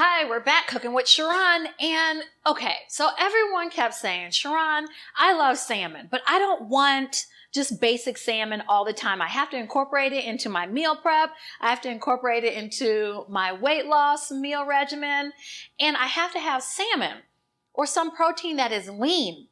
Hi, we're back cooking with Sharon. And okay, so everyone kept saying, Sharon, I love salmon, but I don't want just basic salmon all the time. I have to incorporate it into my meal prep. I have to incorporate it into my weight loss meal regimen. And I have to have salmon or some protein that is lean.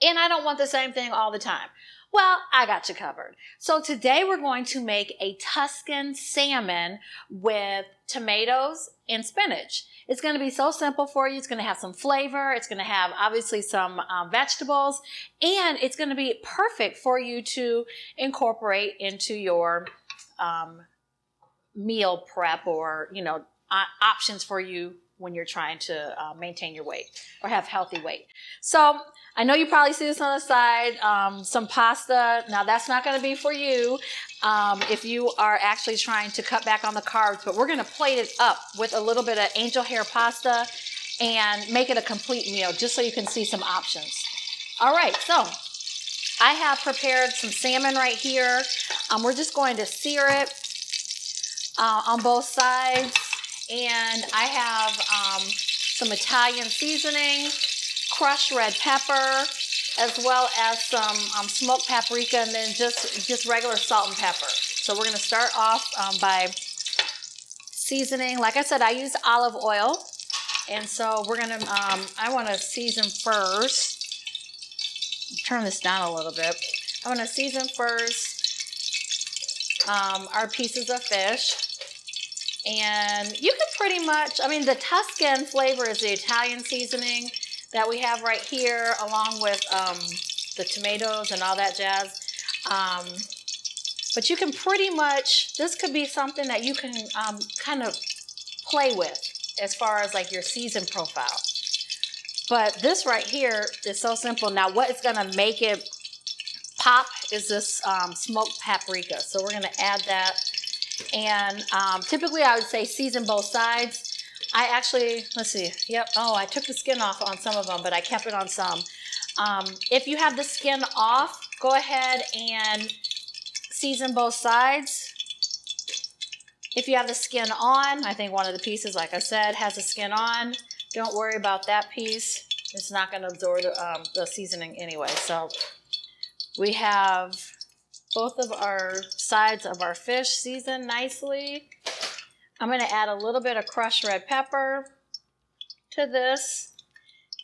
And I don't want the same thing all the time. Well, I got you covered. So today we're going to make a Tuscan salmon with tomatoes and spinach. It's going to be so simple for you. It's going to have some flavor. It's going to have obviously some vegetables, and it's going to be perfect for you to incorporate into your meal prep or, options for you when you're trying to maintain your weight or have healthy weight. So I know you probably see this on the side, some pasta. Now that's not going to be for you if you are actually trying to cut back on the carbs, but we're going to plate it up with a little bit of angel hair pasta and make it a complete meal just so you can see some options. All right, so I have prepared some salmon right here. We're just going to sear it on both sides. And I have some Italian seasoning, crushed red pepper, as well as some smoked paprika, and then just regular salt and pepper. So we're going to start off by seasoning. Like I said, I use olive oil. And so we're going to, I want to season first. Turn this down a little bit. I want to season first our pieces of fish. And you can pretty much, the Tuscan flavor is the Italian seasoning that we have right here, along with the tomatoes and all that jazz. But you can pretty much, this could be something that you can kind of play with as far as like your season profile. But this right here is so simple. Now what is going to make it pop is this smoked paprika. So we're going to add that. And typically I would say season both sides. I actually, let's see, yep, I took the skin off on some of them, but I kept it on some. If you have the skin off, go ahead and season both sides. If you have the skin on, I think one of the pieces, like I said, has the skin on. Don't worry about that piece. It's not going to absorb the seasoning anyway. So we have both of our sides of our fish seasoned nicely. I'm going to add a little bit of crushed red pepper to this,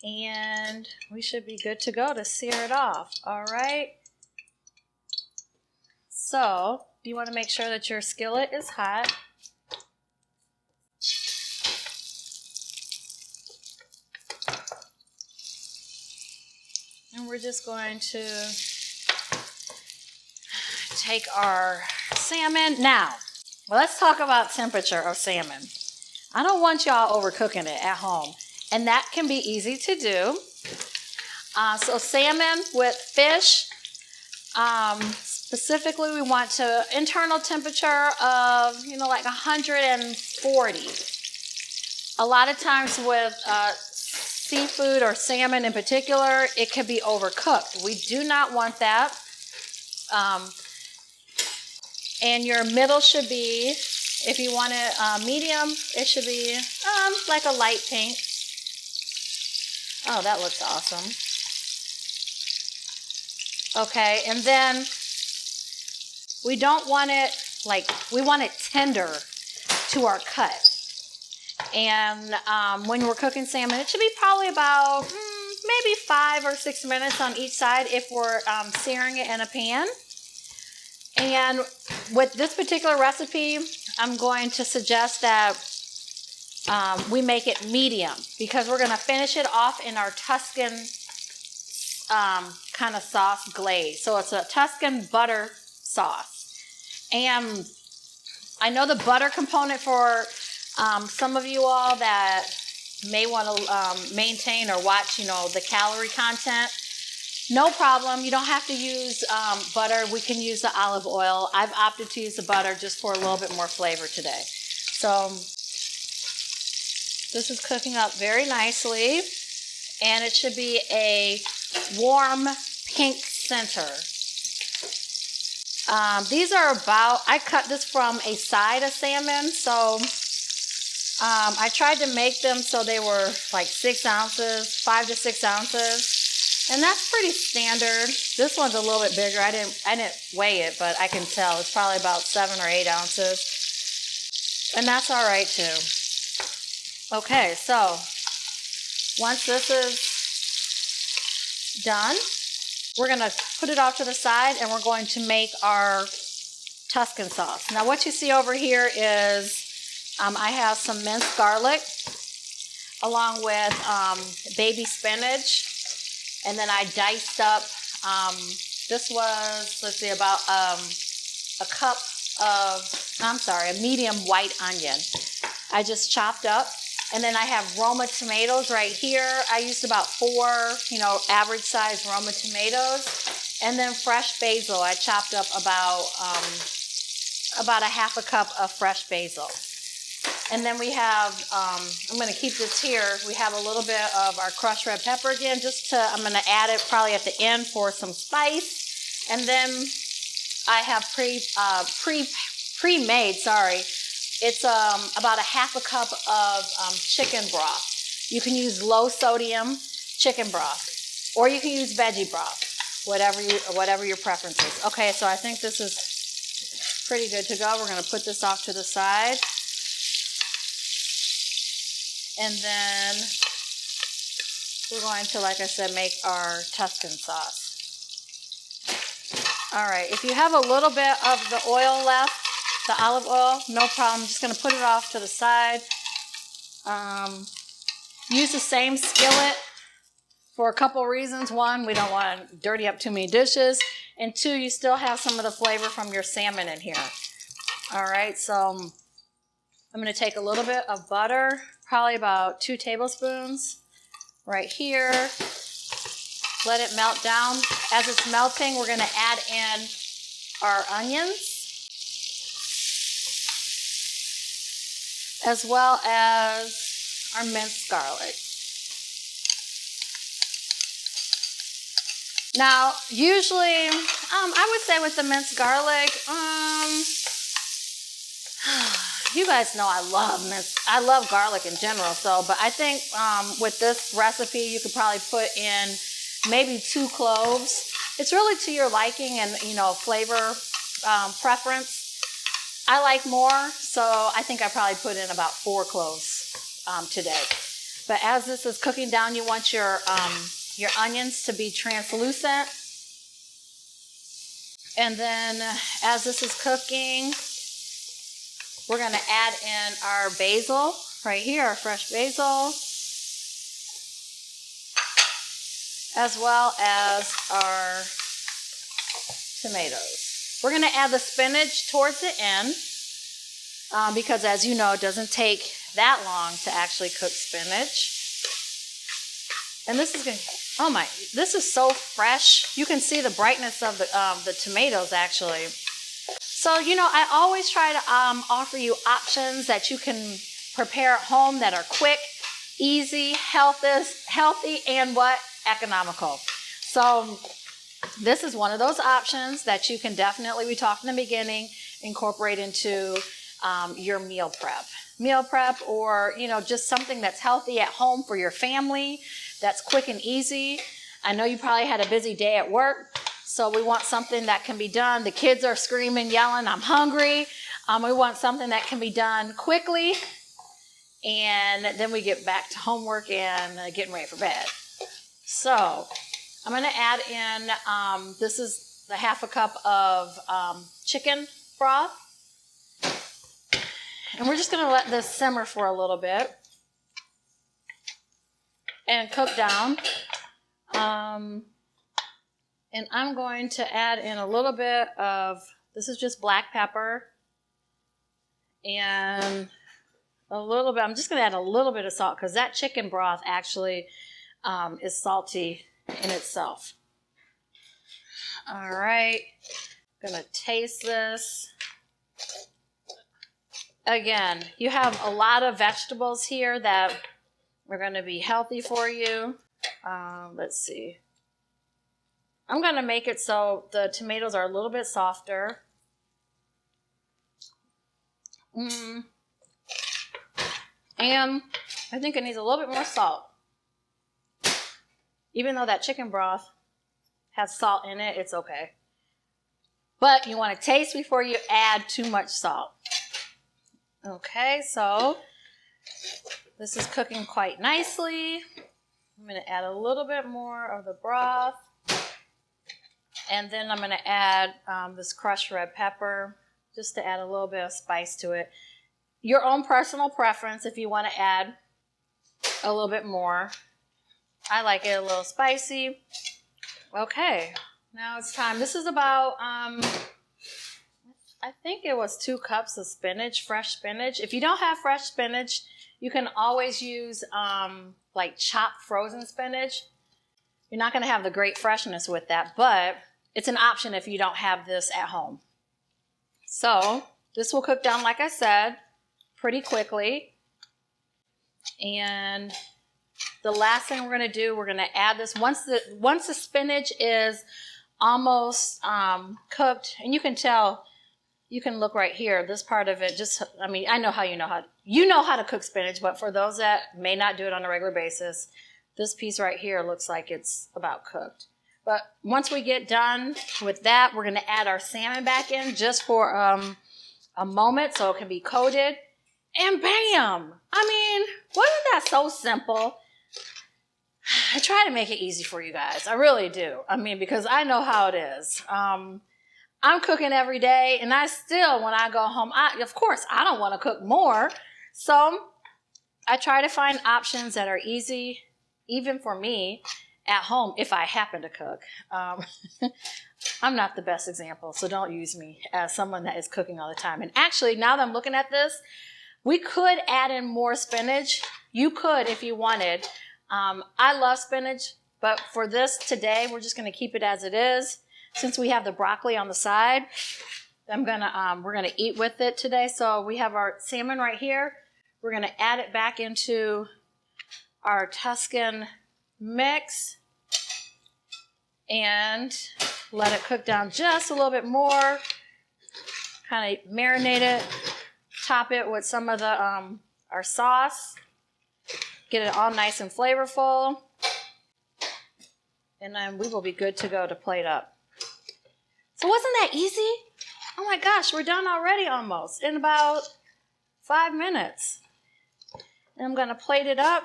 and we should be good to go to sear it off. All right. So you want to make sure that your skillet is hot. And we're just going to take our salmon. Now, let's talk about temperature of salmon. I don't want y'all overcooking it at home, and that can be easy to do. So salmon with fish, specifically we want to internal temperature of, like 140. A lot of times with seafood or salmon in particular, it can be overcooked. We do not want that. And your middle should be, if you want it medium, it should be like a light pink. Oh, that looks awesome. Okay, and then we don't want it we want it tender to our cut. And when we're cooking salmon, it should be probably about maybe 5 or 6 minutes on each side if we're searing it in a pan. And with this particular recipe, I'm going to suggest that we make it medium because we're going to finish it off in our Tuscan kind of sauce glaze. So it's a Tuscan butter sauce. And I know the butter component for some of you all that may want to maintain or watch, the calorie content. No problem. You don't have to use butter. We can use the olive oil. I've opted to use the butter just for a little bit more flavor today. So this is cooking up very nicely, and it should be a warm pink center. These are I cut this from a side of salmon, so I tried to make them so they were like 6 ounces, 5 to 6 ounces. And that's pretty standard. This one's a little bit bigger. I didn't weigh it, but I can tell it's probably about 7 or 8 ounces. And that's all right too. Okay, so once this is done, we're gonna put it off to the side and we're going to make our Tuscan sauce. Now what you see over here is I have some minced garlic along with baby spinach. And then I diced up, this was, let's see, about a medium white onion. I just chopped up. And then I have Roma tomatoes right here. I used about 4, average size Roma tomatoes. And then fresh basil. I chopped up about a half a cup of fresh basil. And then we have, I'm going to keep this here. We have a little bit of our crushed red pepper again, I'm going to add it probably at the end for some spice. And then I have pre-made, it's about a half a cup of chicken broth. You can use low sodium chicken broth, or you can use veggie broth, whatever your preference is. Okay, so I think this is pretty good to go. We're going to put this off to the side. And then we're going to, like I said, make our Tuscan sauce. All right, if you have a little bit of the oil left, the olive oil, no problem. I'm just going to put it off to the side. Use the same skillet for a couple reasons. One, we don't want to dirty up too many dishes. And 2, you still have some of the flavor from your salmon in here. All right, so I'm going to take a little bit of butter, probably about 2 tablespoons right here. Let it melt down. As it's melting, we're going to add in our onions, as well as our minced garlic. Now, usually, I would say with the minced garlic, you guys know I love garlic in general, but I think with this recipe, you could probably put in maybe 2 cloves. It's really to your liking and, flavor preference. I like more, so I think I probably put in about 4 cloves today. But as this is cooking down, you want your onions to be translucent. And then as this is cooking, we're going to add in our basil right here, our fresh basil, as well as our tomatoes. We're going to add the spinach towards the end because, as you know, it doesn't take that long to actually cook spinach. And this is going to, this is so fresh. You can see the brightness of the tomatoes actually. So, I always try to offer you options that you can prepare at home that are quick, easy, healthy, and economical. So this is one of those options that you can definitely, we talked in the beginning, incorporate into your meal prep. Or, just something that's healthy at home for your family, that's quick and easy. I know you probably had a busy day at work, so we want something that can be done. The kids are screaming, yelling, I'm hungry. We want something that can be done quickly, and then we get back to homework and getting ready for bed. So I'm going to add in, this is the half a cup of chicken broth. And we're just going to let this simmer for a little bit and cook down. And I'm going to add in a little bit of, this is just black pepper, and a little bit, I'm just going to add a little bit of salt because that chicken broth actually is salty in itself. All right, I'm going to taste this. Again, you have a lot of vegetables here that are going to be healthy for you. Let's see. I'm going to make it so the tomatoes are a little bit softer. And I think it needs a little bit more salt. Even though that chicken broth has salt in it, it's okay. But you want to taste before you add too much salt. Okay, so this is cooking quite nicely. I'm going to add a little bit more of the broth. And then I'm going to add this crushed red pepper just to add a little bit of spice to it. Your own personal preference if you want to add a little bit more. I like it a little spicy. Okay, now it's time. This is about, I think it was 2 cups of spinach, fresh spinach. If you don't have fresh spinach, you can always use like chopped frozen spinach. You're not going to have the great freshness with that, but it's an option if you don't have this at home. So this will cook down, like I said, pretty quickly. And the last thing we're going to do, we're going to add this. Once the spinach is almost cooked, and you can tell, you can look right here, this part of it, just, I mean, I know how you know how to cook spinach, but for those that may not do it on a regular basis, this piece right here looks like it's about cooked. But once we get done with that, we're going to add our salmon back in just for a moment so it can be coated. And bam! I mean, wasn't that so simple? I try to make it easy for you guys. I really do. I mean, because I know how it is. I'm cooking every day, and I still, when I go home, of course, I don't want to cook more. So I try to find options that are easy, even for me, at home, if I happen to cook. I'm not the best example, so don't use me as someone that is cooking all the time. And actually, now that I'm looking at this, we could add in more spinach. You could if you wanted. I love spinach, but for this today, we're just going to keep it as it is. Since we have the broccoli on the side, we're gonna eat with it today. So we have our salmon right here. We're gonna add it back into our Tuscan mix and let it cook down just a little bit more. Kind of marinate it, top it with some of the our sauce. Get it all nice and flavorful. And then we will be good to go to plate up. So wasn't that easy? Oh my gosh, we're done already almost in about 5 minutes. And I'm gonna plate it up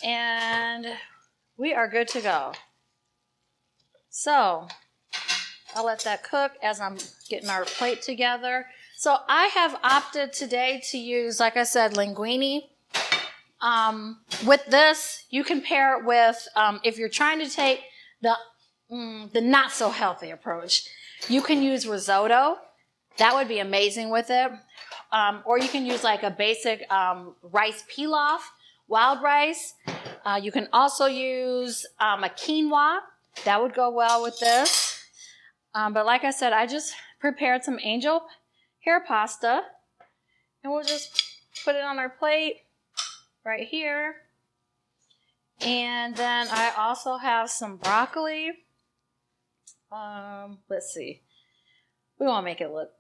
and we are good to go. So I'll let that cook as I'm getting our plate together. So I have opted today to use, like I said, linguine. With this, you can pair it with, if you're trying to take the not so healthy approach, you can use risotto. That would be amazing with it. Or you can use like a basic rice pilaf, wild rice. You can also use a quinoa. That would go well with this. But like I said, I just prepared some angel hair pasta. And we'll just put it on our plate right here. And then I also have some broccoli. Let's see. We want to make it look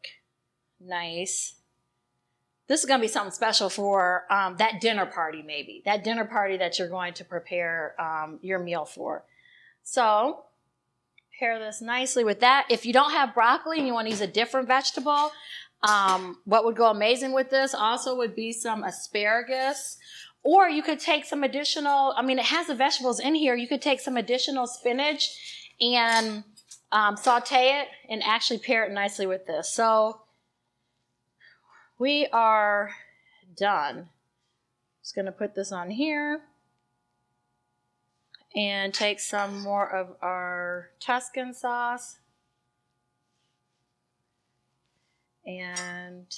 nice. This is going to be something special for that dinner party, maybe. That dinner party that you're going to prepare your meal for. So, pair this nicely with that. If you don't have broccoli and you want to use a different vegetable, what would go amazing with this also would be some asparagus. Or you could take some additional, I mean, it has the vegetables in here. You could take some additional spinach and saute it and actually pair it nicely with this. So we are done. Just going to put this on here and take some more of our Tuscan sauce. And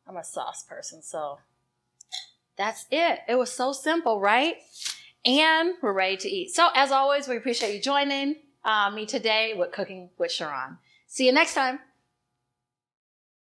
I'm a sauce person, so that's it. It was so simple, right? And we're ready to eat. So as always, we appreciate you joining me today with Cooking with Sharon. See you next time.